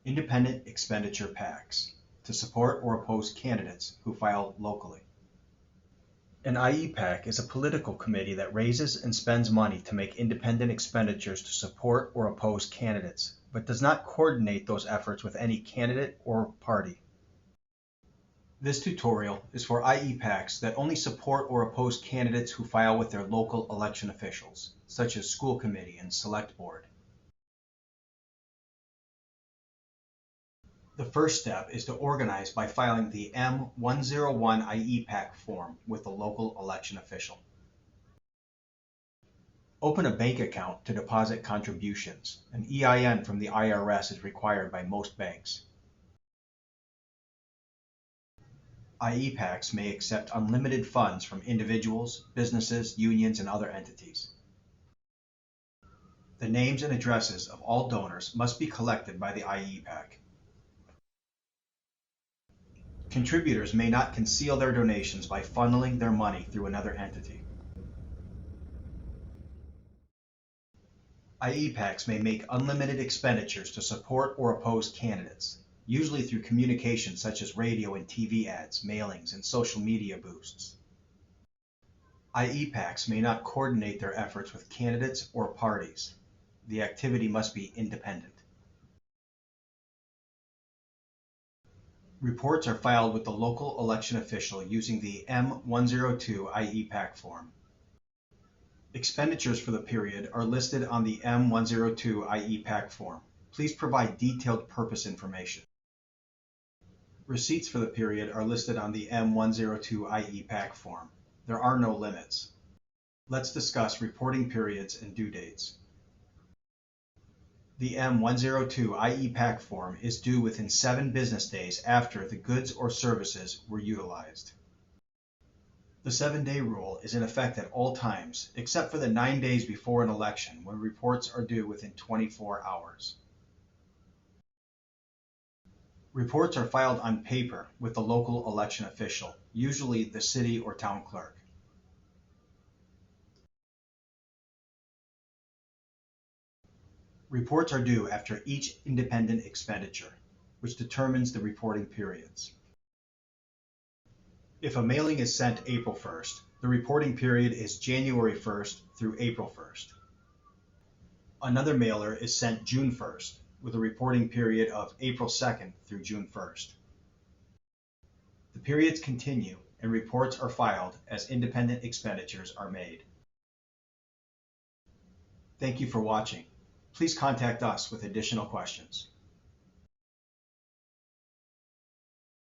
Independent Expenditure PACs to support or oppose candidates who file locally. An IEPAC is a political committee that raises and spends money to make independent expenditures to support or oppose candidates, but does not coordinate those efforts with any candidate or party. This tutorial is for IEPACs that only support or oppose candidates who file with their local election officials, such as school committee and select board. The first step is to organize by filing the M101 IEPAC form with the local election official. Open a bank account to deposit contributions. An EIN from the IRS is required by most banks. IEPACs may accept unlimited funds from individuals, businesses, unions, and other entities. The names and addresses of all donors must be collected by the IEPAC. Contributors may not conceal their donations by funneling their money through another entity. IEPACs may make unlimited expenditures to support or oppose candidates, usually through communications such as radio and TV ads, mailings, and social media boosts. IEPACs may not coordinate their efforts with candidates or parties. The activity must be independent. Reports are filed with the local election official using the M102 IEPAC form. Expenditures for the period are listed on the M102 IEPAC form. Please provide detailed purpose information. Receipts for the period are listed on the M102 IEPAC form. There are no limits. Let's discuss reporting periods and due dates. The M102 IEPAC form is due within 7 business days after the goods or services were utilized. The 7-day rule is in effect at all times, except for the 9 days before an election when reports are due within 24 hours. Reports are filed on paper with the local election official, usually the city or town clerk. Reports are due after each independent expenditure, which determines the reporting periods. If a mailing is sent April 1st, the reporting period is January 1st through April 1st. Another mailer is sent June 1st, with a reporting period of April 2nd through June 1st. The periods continue and reports are filed as independent expenditures are made. Thank you for watching. Please contact us with additional questions.